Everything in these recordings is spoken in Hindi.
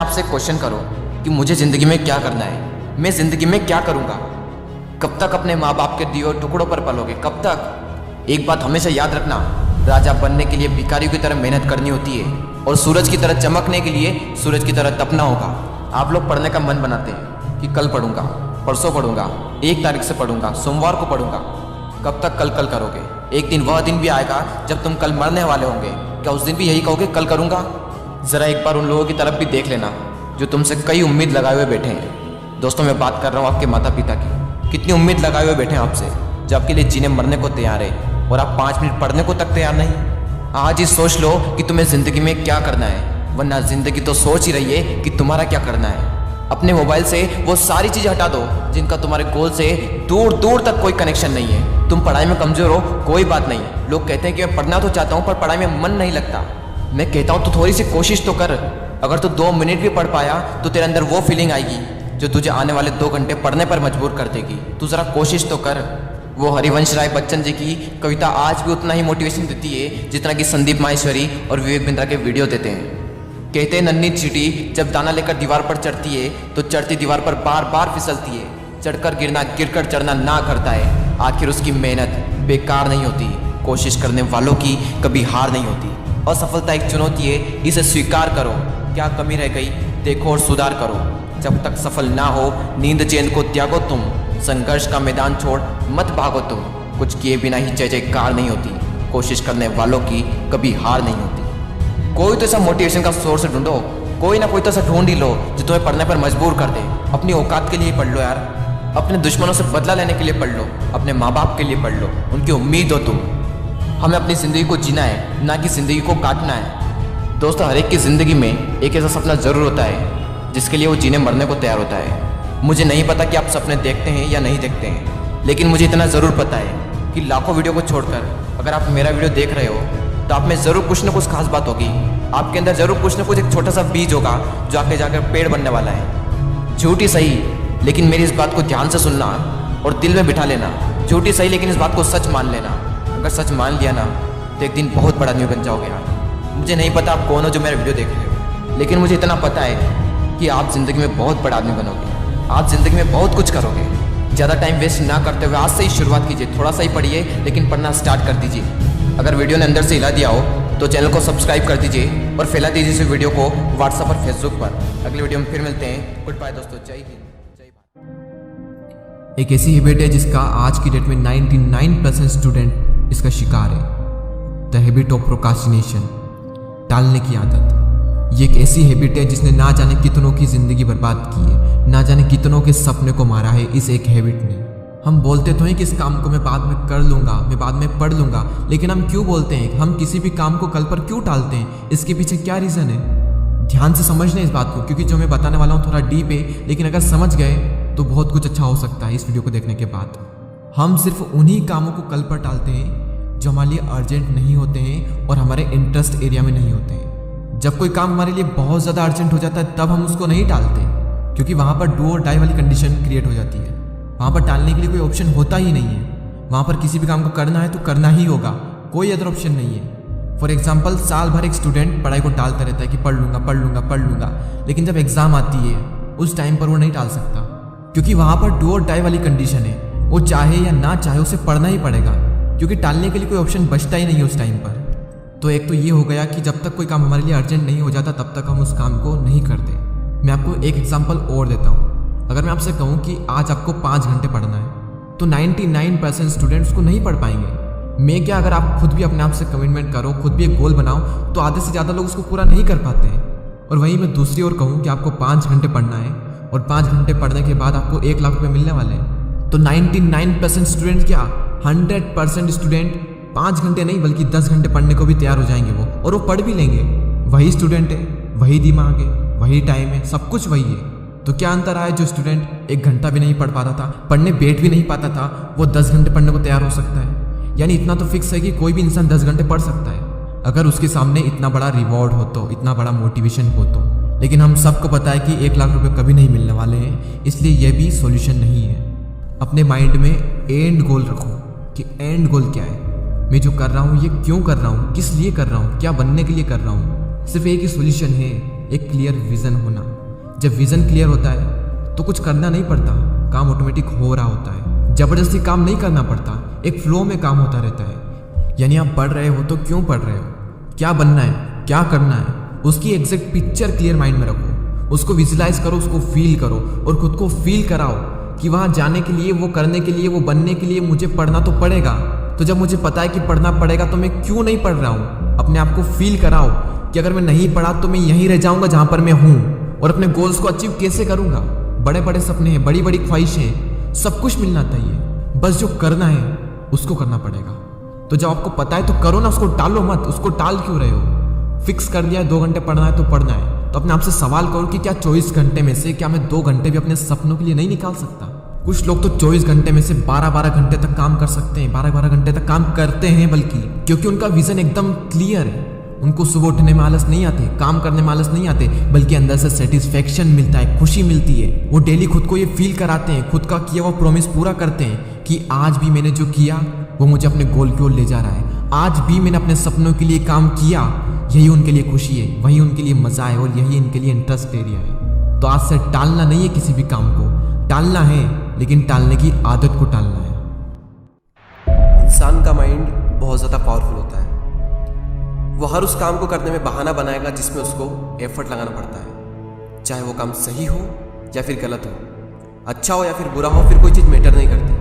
आपसे क्वेश्चन करो कि मुझे ज़िंदगी में क्या करना है, मैं ज़िंदगी में क्या करूँगा। कब तक अपने माँ बाप के दिए हुए टुकड़ों पर पलोगे, कब तक। एक बात हमेशा याद रखना, राजा बनने के लिए भिखारियों की तरह मेहनत करनी होती है और सूरज की तरह चमकने के लिए सूरज की तरह तपना होगा। आप लोग पढ़ने का मन बनाते हैं कि कल पढ़ूंगा, परसों पढ़ूंगा, 1 तारीख से पढ़ूंगा, सोमवार को पढ़ूंगा। कब तक कल कल करोगे। एक दिन वह दिन भी आएगा जब तुम कल मरने वाले होंगे। क्या उस दिन भी यही कहोगे कल करूंगा। ज़रा एक बार उन लोगों की तरफ भी देख लेना जो तुमसे कई उम्मीद लगाए हुए बैठे हैं। दोस्तों, मैं बात कर रहा हूँ आपके माता पिता की। कितनी उम्मीद लगाए हुए बैठे हैं आपसे, जो आपके लिए जीने मरने को तैयार है और आप 5 मिनट पढ़ने को तक तैयार नहीं। आज ही सोच लो कि तुम्हें ज़िंदगी में क्या करना है, वरना ज़िंदगी तो सोच ही रही है कि तुम्हारा क्या करना है। अपने मोबाइल से वो सारी चीज़ें हटा दो जिनका तुम्हारे गोल से दूर दूर तक कोई कनेक्शन नहीं है। तुम पढ़ाई में कमज़ोर हो, कोई बात नहीं। लोग कहते हैं कि मैं पढ़ना तो चाहता हूँ पर पढ़ाई में मन नहीं लगता। मैं कहता हूँ तो थोड़ी सी कोशिश तो कर। अगर तू 2 मिनट भी पढ़ पाया तो तेरे अंदर वो फीलिंग आएगी जो तुझे आने वाले 2 घंटे पढ़ने पर मजबूर कर देगी। तू ज़रा कोशिश तो कर। वो हरिवंश राय बच्चन जी की कविता आज भी उतना ही मोटिवेशन देती है जितना कि संदीप माहेश्वरी और विवेक बिंद्रा के वीडियो देते हैं। कहते हैं नन्ही चींटी जब दाना लेकर दीवार पर चढ़ती है तो चढ़ती दीवार पर बार बार फिसलती है। चढ़कर गिरना, गिरकर चढ़ना ना करता है। आखिर उसकी मेहनत बेकार नहीं होती। कोशिश करने वालों की कभी हार नहीं होती। असफलता एक चुनौती है, इसे स्वीकार करो। क्या कमी रह गई देखो और सुधार करो। जब तक सफल ना हो नींद चैन को त्यागो तुम। संघर्ष का मैदान छोड़ मत भागो तुम। कुछ किए बिना ही जय जयकार नहीं होती। कोशिश करने वालों की कभी हार नहीं होती। कोई तो ऐसा मोटिवेशन का सोर्स ढूंढो, कोई ना कोई तो ऐसा ढूंढ ही लो जो तुम्हें पढ़ने पर मजबूर कर दे। अपनी औकात के लिए पढ़ लो यार। अपने दुश्मनों से बदला लेने के लिए पढ़ लो। अपने माँ बाप के लिए पढ़ लो, उनकी उम्मीद हो तुम। हमें अपनी ज़िंदगी को जीना है, ना कि ज़िंदगी को काटना है। दोस्तों, हर एक की ज़िंदगी में एक ऐसा सपना ज़रूर होता है जिसके लिए वो जीने मरने को तैयार होता है। मुझे नहीं पता कि आप सपने देखते हैं या नहीं देखते हैं, लेकिन मुझे इतना ज़रूर पता है कि लाखों वीडियो को छोड़कर अगर आप मेरा वीडियो देख रहे हो तो आप में ज़रूर कुछ ना कुछ खास बात होगी। आपके अंदर ज़रूर कुछ ना कुछ एक छोटा सा बीज होगा जो आगे जाकर पेड़ बनने वाला है। झूठी सही, लेकिन मेरी इस बात को ध्यान से सुनना और दिल में बिठा लेना। झूठी सही, लेकिन इस बात को सच मान लेना। अगर सच मान लिया ना तो एक दिन बहुत बड़ा आदमी बन जाओगे यार। मुझे नहीं पता आप कौन हो जो मेरा वीडियो देख रहे हो, लेकिन मुझे इतना पता है कि आप ज़िंदगी में बहुत बड़ा आदमी बनोगे। आप ज़िंदगी में बहुत कुछ करोगे। ज़्यादा टाइम वेस्ट ना करते हुए आज से ही शुरुआत कीजिए। थोड़ा सा ही पढ़िए, लेकिन पढ़ना स्टार्ट कर दीजिए। अगर वीडियो ने अंदर से हिला दिया हो तो चैनल को सब्सक्राइब कर दीजिए और फैला दीजिए इस वीडियो को व्हाट्सएप और फेसबुक पर। अगली वीडियो में फिर मिलते हैं। गुड बाय दोस्तों, जय हिंद, जय भारत। एक ऐसी हैबिट है जिसका आज की डेट में 99% स्टूडेंट इसका शिकार है। द हैबिट ऑफ प्रोक्रास्टिनेशन, टालने की आदत। ये एक ऐसी हैबिट है जिसने ना जाने कितनों की ज़िंदगी बर्बाद की है, ना जाने कितनों के सपने को मारा है इस एक हैबिट ने। हम बोलते तो हैं कि इस काम को मैं बाद में कर लूँगा, मैं बाद में पढ़ लूँगा, लेकिन हम क्यों बोलते हैं? हम किसी भी काम को कल पर क्यों टालते हैं? इसके पीछे क्या रीज़न है? ध्यान से समझना इस बात को, क्योंकि जो मैं बताने वाला हूँ थोड़ा डीप है, लेकिन अगर समझ गए तो बहुत कुछ अच्छा हो सकता है इस वीडियो को देखने के बाद। हम सिर्फ उन्हीं कामों को कल पर टालते हैं जो हमारे लिए अर्जेंट नहीं होते हैं और हमारे इंटरेस्ट एरिया में नहीं होते हैं। जब कोई काम हमारे लिए बहुत ज़्यादा अर्जेंट हो जाता है तब हम उसको नहीं टालते, क्योंकि वहाँ पर डू और डाई वाली कंडीशन क्रिएट हो जाती है। वहाँ पर टालने के लिए कोई ऑप्शन होता ही नहीं है। वहाँ पर किसी भी काम को करना है तो करना ही होगा, कोई अदर ऑप्शन नहीं है। फॉर एग्जाम्पल, साल भर एक स्टूडेंट पढ़ाई को टालता रहता है कि पढ़ लूँगा पढ़ लूँगा पढ़ लूँगा, लेकिन जब एग्ज़ाम आती है उस टाइम पर वो नहीं टाल सकता, क्योंकि वहाँ पर डू और डाई वाली कंडीशन है। वो चाहे या ना चाहे उसे पढ़ना ही पड़ेगा, क्योंकि टालने के लिए कोई ऑप्शन बचता ही नहीं है उस टाइम पर। तो एक तो ये हो गया कि जब तक कोई काम हमारे लिए अर्जेंट नहीं हो जाता तब तक हम उस काम को नहीं करते। मैं आपको एक एग्जांपल और देता हूँ। अगर मैं आपसे कहूँ कि आज आपको 5 घंटे पढ़ना है तो 99% स्टूडेंट्स को नहीं पढ़ पाएंगे। मैं क्या, अगर आप खुद भी अपने आप से कमिटमेंट करो, खुद भी एक गोल बनाओ, तो आधे से ज़्यादा लोग उसको पूरा नहीं कर पाते हैं। और वहीं मैं दूसरी ओर कहूँ कि आपको 5 घंटे पढ़ना है और 5 घंटे पढ़ने के बाद आपको 1 लाख रुपये मिलने वाले हैं, तो 99% स्टूडेंट क्या, 100% स्टूडेंट 5 घंटे नहीं बल्कि 10 घंटे पढ़ने को भी तैयार हो जाएंगे वो, और वो पढ़ भी लेंगे। वही स्टूडेंट है, वही दिमाग है, वही टाइम है, सब कुछ वही है। तो क्या अंतर आया? जो स्टूडेंट 1 घंटा भी नहीं पढ़ पाता था, पढ़ने बैठ भी नहीं पाता था, वो 10 घंटे पढ़ने को तैयार हो सकता है। यानी इतना तो फिक्स है कि कोई भी इंसान 10 घंटे पढ़ सकता है अगर उसके सामने इतना बड़ा रिवॉर्ड हो तो, इतना बड़ा मोटिवेशन हो तो। लेकिन हम सबको पता है कि 1 लाख रुपये कभी नहीं मिलने वाले हैं, इसलिए यह भी सॉल्यूशन नहीं है। अपने माइंड में एंड गोल रखो कि एंड गोल क्या है, मैं जो कर रहा हूँ ये क्यों कर रहा हूँ, किस लिए कर रहा हूँ, क्या बनने के लिए कर रहा हूँ। सिर्फ एक ही सॉल्यूशन है एक क्लियर विज़न होना। जब विज़न क्लियर होता है तो कुछ करना नहीं पड़ता, काम ऑटोमेटिक हो रहा होता है। ज़बरदस्ती काम नहीं करना पड़ता, एक फ्लो में काम होता रहता है। यानी आप पढ़ रहे हो तो क्यों पढ़ रहे हो, क्या बनना है, क्या करना है, उसकी एग्जैक्ट पिक्चर क्लियर माइंड में रखो, उसको विजुलाइज करो, उसको फील करो और खुद को फील कराओ कि वहाँ जाने के लिए, वो करने के लिए, वो बनने के लिए मुझे पढ़ना तो पड़ेगा। तो जब मुझे पता है कि पढ़ना पड़ेगा तो मैं क्यों नहीं पढ़ रहा हूँ। अपने आप को फील कराओ कि अगर मैं नहीं पढ़ा तो मैं यहीं रह जाऊँगा जहाँ पर मैं हूँ। और अपने गोल्स को अचीव कैसे करूँगा, बड़े बड़े सपने हैं, बड़ी बड़ी ख्वाहिशें हैं, सब कुछ मिलना चाहिए, बस जो करना है उसको करना पड़ेगा। तो जब आपको पता है तो करो ना, उसको टालो मत। उसको टाल क्यों रहे हो? फिक्स कर लिया है 2 घंटे पढ़ना है तो पढ़ना है, तो अपने आप से सवाल करो कि क्या 24 घंटे में से क्या मैं 2 घंटे भी अपने सपनों के लिए नहीं निकाल सकता? कुछ लोग तो 24 घंटे में से 12-12 घंटे तक काम कर सकते हैं, 12-12 घंटे तक काम करते हैं, बल्कि क्योंकि उनका विजन एकदम क्लियर है। उनको सुबह उठने में आलस नहीं आते, काम करने में आलस नहीं आते, बल्कि अंदर से सेटिस्फेक्शन मिलता है, खुशी मिलती है। वो डेली खुद को ये फील कराते हैं, खुद का किया हुआ प्रॉमिस पूरा करते हैं कि आज भी मैंने जो किया वो मुझे अपने गोल की ओर ले जा रहा है, आज भी मैंने अपने सपनों के लिए काम किया, यही उनके लिए खुशी है, वही उनके लिए मजा है और यही इनके लिए इंटरेस्ट एरिया है। तो आज से टालना नहीं है, किसी भी काम को टालना है, लेकिन टालने की आदत को टालना है। इंसान का माइंड बहुत ज़्यादा पावरफुल होता है। वो हर उस काम को करने में बहाना बनाएगा जिसमें उसको एफर्ट लगाना पड़ता है, चाहे वो काम सही हो या फिर गलत हो, अच्छा हो या फिर बुरा हो, फिर कोई चीज़ मैटर नहीं करती।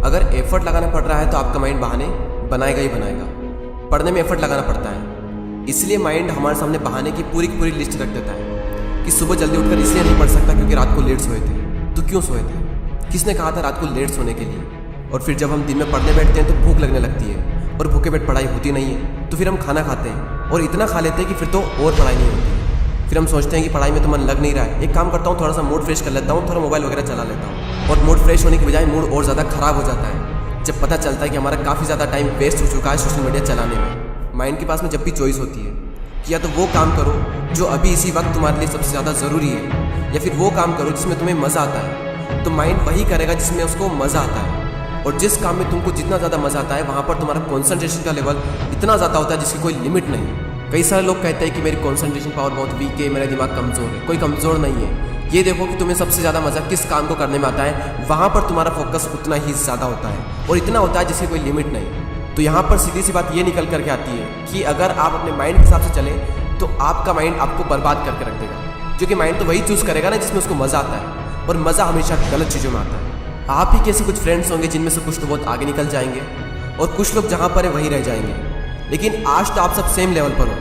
अगर एफर्ट लगाना पड़ रहा है तो आपका माइंड बहाने बनाएगा ही बनाएगा। पढ़ने में एफर्ट लगाना पड़ता है, इसलिए माइंड हमारे सामने बहाने की पूरी लिस्ट रख देता है कि सुबह जल्दी उठकर इसलिए नहीं पढ़ सकता क्योंकि रात को लेट सोए थे। तो क्यों सोए थे? किसने कहा था रात को लेट सोने के लिए? और फिर जब हम दिन में पढ़ने बैठते हैं तो भूख लगने लगती है और भूखे पेट पढ़ाई होती नहीं है, तो फिर हम खाना खाते हैं और इतना खा लेते हैं कि फिर तो और पढ़ाई नहीं होती। फिर हम सोचते हैं कि पढ़ाई में तो मन लग नहीं रहा है, एक काम करता हूँ, थोड़ा सा मूड फ्रेश कर लेता हूँ, थोड़ा मोबाइल वगैरह चला लेता हूँ, और मूड फ्रेश होने की बजाय मूड और ज़्यादा खराब हो जाता है जब पता चलता है कि हमारा काफ़ी ज़्यादा टाइम वेस्ट हो चुका है सोशल मीडिया चलाने में। माइंड के पास में जब भी चॉइस होती है कि या तो वो काम करो जो अभी इसी वक्त तुम्हारे लिए सबसे ज़्यादा ज़रूरी है, या फिर वो काम करो जिसमें तुम्हें मज़ा आता है, तो माइंड वही करेगा जिसमें उसको मज़ा आता है। और जिस काम में तुमको जितना ज़्यादा मज़ा आता है वहाँ पर तुम्हारा कॉन्सेंट्रेशन का लेवल इतना ज़्यादा होता है जिसकी कोई लिमिट नहीं। कई सारे लोग कहते हैं कि मेरी कॉन्सेंट्रेशन पावर बहुत वीक है, मेरा दिमाग कमज़ोर है। कोई कमज़ोर नहीं है। ये देखो कि तुम्हें सबसे ज़्यादा मज़ा किस काम को करने में आता है, वहाँ पर तुम्हारा फोकस उतना ही ज़्यादा होता है और इतना होता है जिसकी कोई लिमिट नहीं। तो यहाँ पर सीधी सी बात ये निकल करके आती है कि अगर आप अपने माइंड के हिसाब से चले तो आपका माइंड आपको बर्बाद करके रख देगा, क्योंकि माइंड तो वही चूज़ करेगा ना जिसमें उसको मज़ा आता है, और मज़ा हमेशा गलत चीज़ों में आता है। आप ही कैसे कुछ फ्रेंड्स होंगे जिनमें से कुछ तो बहुत आगे निकल जाएंगे और कुछ लोग जहाँ पर है वहीं रह जाएंगे। लेकिन आज तो आप सब सेम लेवल पर हो,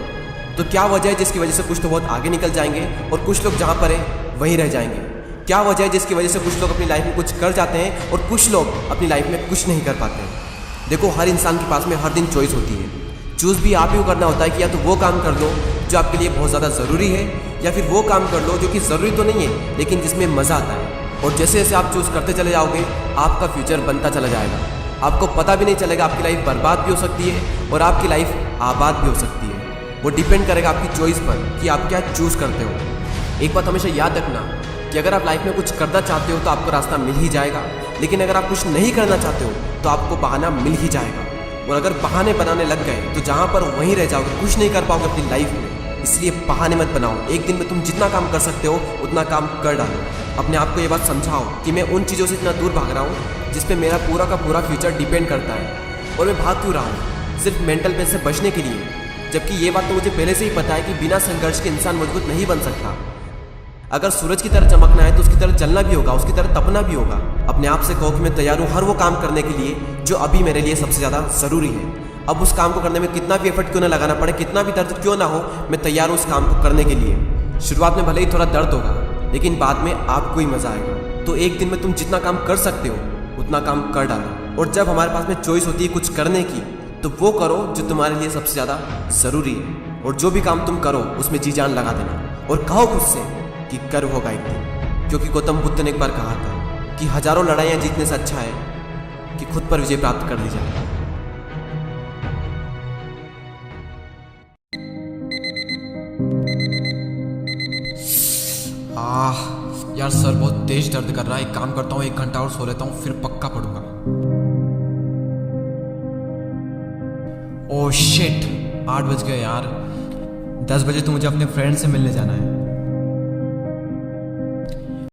तो क्या वजह है जिसकी वजह से कुछ तो बहुत आगे निकल जाएंगे और कुछ लोग जहाँ पर है वहीं रह जाएंगे? क्या वजह है जिसकी वजह से कुछ लोग अपनी लाइफ में कुछ कर जाते हैं और कुछ लोग अपनी लाइफ में कुछ नहीं कर पाते हैं? देखो, हर इंसान के पास में हर दिन चॉइस होती है। चूज़ भी आप ही को करना होता है कि या तो वो काम कर लो जो आपके लिए बहुत ज़्यादा ज़रूरी है, या फिर वो काम कर लो जो कि ज़रूरी तो नहीं है लेकिन जिसमें मज़ा आता है। और जैसे जैसे आप चूज़ करते चले जाओगे आपका फ्यूचर बनता चला जाएगा। आपको पता भी नहीं चलेगा, आपकी लाइफ बर्बाद भी हो सकती है और आपकी लाइफ आबाद भी हो सकती है। वो डिपेंड करेगा आपकी चॉइस पर कि आप क्या चूज़ करते हो। एक बात हमेशा याद रखना कि अगर आप लाइफ में कुछ करना चाहते हो तो आपको रास्ता मिल ही जाएगा, लेकिन अगर आप कुछ नहीं करना चाहते हो तो आपको बहाना मिल ही जाएगा। और अगर बहाने बनाने लग गए तो जहाँ पर वहीं रह जाओगे, कुछ नहीं कर पाओगे अपनी लाइफ में। इसलिए बहाने मत बनाओ। एक दिन में तुम जितना काम कर सकते हो उतना काम कर डालो। अपने आप को ये बात समझाओ कि मैं उन चीज़ों से इतना दूर भाग रहा हूँ जिस पे मेरा पूरा का पूरा फ्यूचर डिपेंड करता है, और मैं भाग क्यों रहा हूँ सिर्फ मेंटल पेन से बचने के लिए, जबकि ये बात तो मुझे पहले से ही पता है कि बिना संघर्ष के इंसान मजबूत नहीं बन सकता। अगर सूरज की तरह चमकना है तो उसकी तरह जलना भी होगा, उसकी तरह तपना भी होगा। अपने आप से कहो कि मैं तैयार हूँ हर वो काम करने के लिए जो अभी मेरे लिए सबसे ज़्यादा ज़रूरी है। अब उस काम को करने में कितना भी एफर्ट क्यों ना लगाना पड़े, कितना भी दर्द क्यों ना हो, मैं तैयार हूँ उस काम को करने के लिए। शुरुआत में भले ही थोड़ा दर्द होगा लेकिन बाद में आपको ही मज़ा आएगा। तो एक दिन में तुम जितना काम कर सकते हो उतना काम कर डालो। और जब हमारे पास में चॉइस होती है कुछ करने की, तो वो करो जो तुम्हारे लिए सबसे ज़्यादा ज़रूरी है। और जो भी काम तुम करो उसमें जी जान लगा देना और कहो खुद से कि कर होगा एक दिन। क्योंकि गौतम बुद्ध ने एक बार कहा था कि हजारों लड़ाइयाँ जीतने से अच्छा है कि खुद पर विजय प्राप्त कर ली जाए। यार सर बहुत तेज दर्द कर रहा है। एक काम करता हूँ, 1 घंटा और सो लेता हूँ, फिर पक्का पढ़ूंगा। ओह शिट, 8 बज गए यार। 10 बजे तो मुझे अपने फ्रेंड से मिलने जाना है।